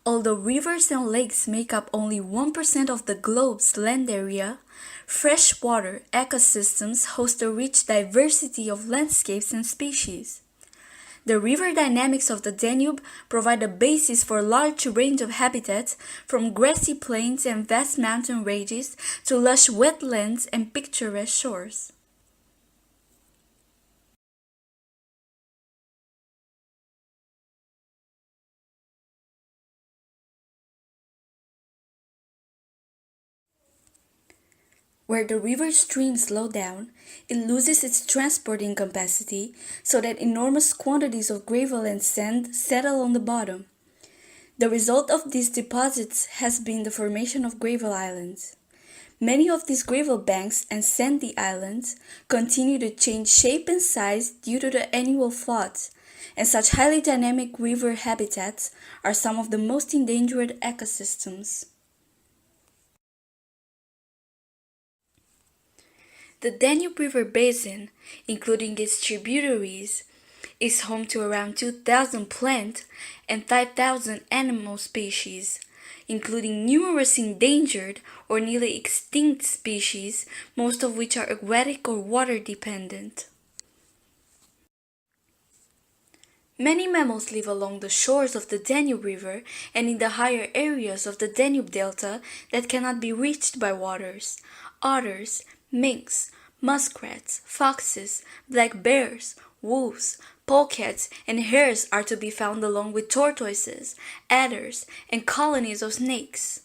Although rivers and lakes make up only 1% of the globe's land area, freshwater ecosystems host a rich diversity of landscapes and species. The river dynamics of the Danube provide a basis for a large range of habitats, from grassy plains and vast mountain ranges to lush wetlands and picturesque shores. Where the river streams slow down, it loses its transporting capacity so that enormous quantities of gravel and sand settle on the bottom. The result of these deposits has been the formation of gravel islands. Many of these gravel banks and sandy islands continue to change shape and size due to the annual floods, and such highly dynamic river habitats are some of the most endangered ecosystems. The Danube River Basin, including its tributaries, is home to around 2,000 plant and 5,000 animal species, including numerous endangered or nearly extinct species, most of which are aquatic or water dependent. Many mammals live along the shores of the Danube River and in the higher areas of the Danube Delta that cannot be reached by waters. Otters, minks, muskrats, foxes, black bears, wolves, polecats, and hares are to be found along with tortoises, adders, and colonies of snakes.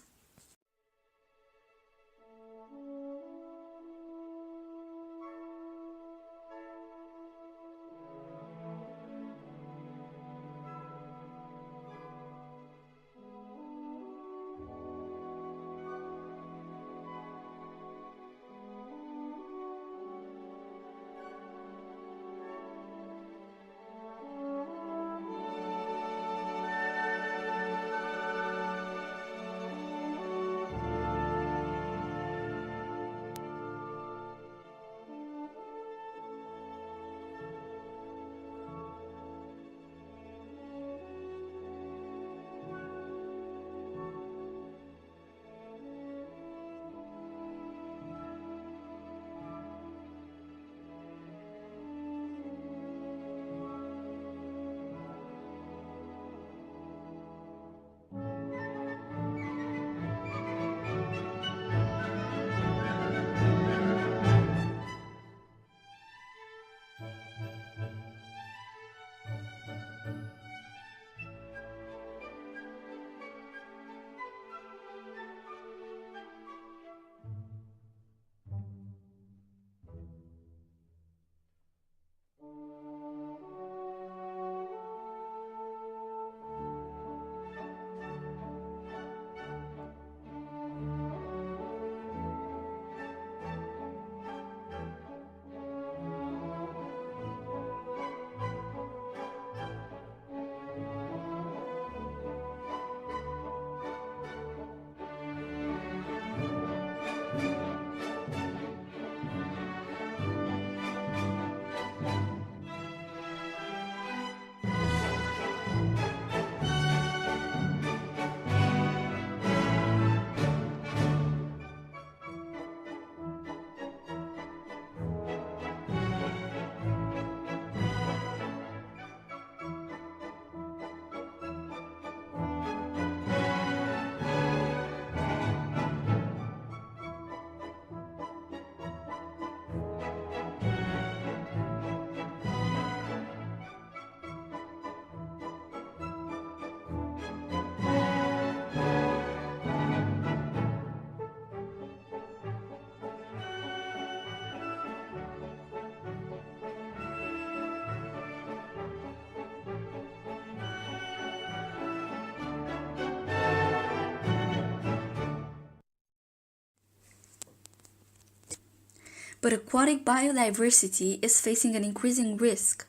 But aquatic biodiversity is facing an increasing risk.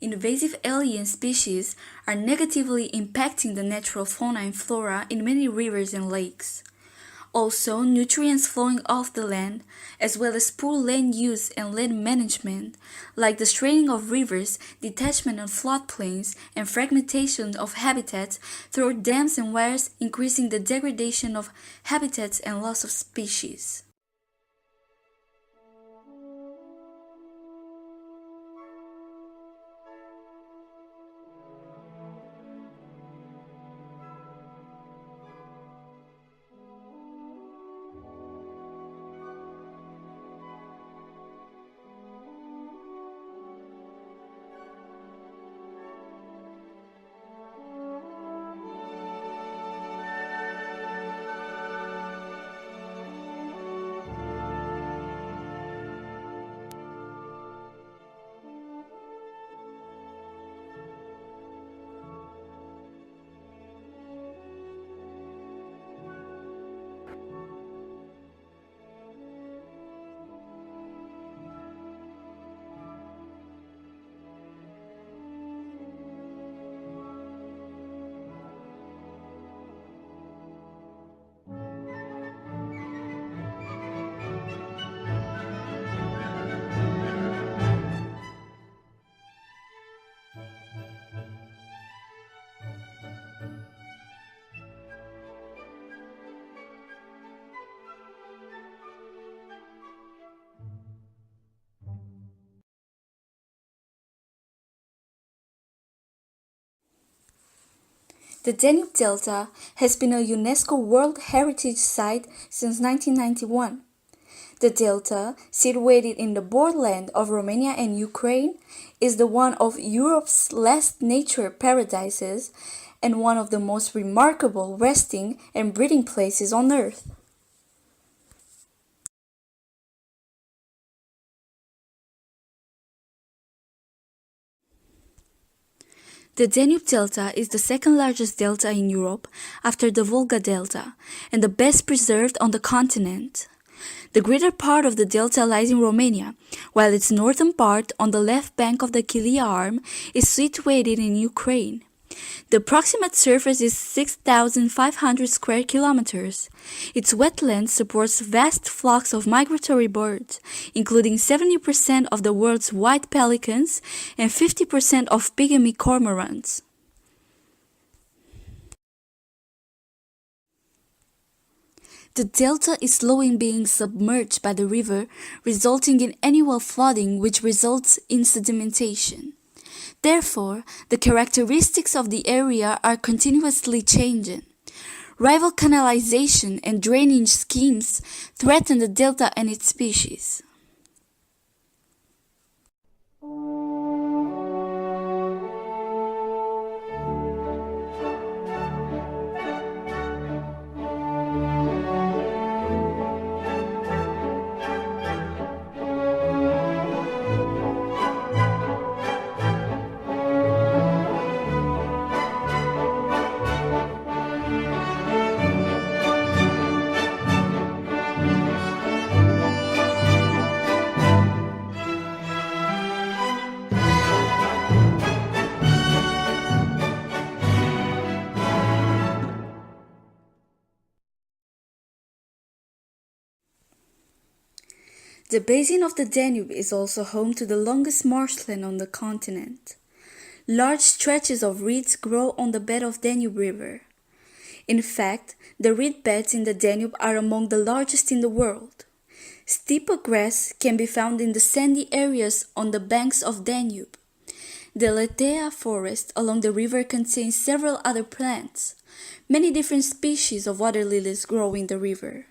Invasive alien species are negatively impacting the natural fauna and flora in many rivers and lakes. Also, nutrients flowing off the land, as well as poor land use and land management, like the straining of rivers, detachment on floodplains, and fragmentation of habitats through dams and wires, increasing the degradation of habitats and loss of species. The Danube Delta has been a UNESCO World Heritage Site since 1991. The delta, situated in the borderland of Romania and Ukraine, is the one of Europe's last nature paradises and one of the most remarkable resting and breeding places on Earth. The Danube Delta is the second largest delta in Europe after the Volga Delta and the best preserved on the continent. The greater part of the delta lies in Romania, while its northern part on the left bank of the Kilia Arm is situated in Ukraine. The approximate surface is 6,500 square kilometers. Its wetland supports vast flocks of migratory birds, including 70% of the world's white pelicans and 50% of pygmy cormorants. The delta is slow in being submerged by the river, resulting in annual flooding which results in sedimentation. Therefore, the characteristics of the area are continuously changing. Rival canalization and drainage schemes threaten the delta and its species. The basin of the Danube is also home to the longest marshland on the continent. Large stretches of reeds grow on the bed of Danube River. In fact, the reed beds in the Danube are among the largest in the world. Steppe grass can be found in the sandy areas on the banks of Danube. The Letea forest along the river contains several other plants. Many different species of water lilies grow in the river.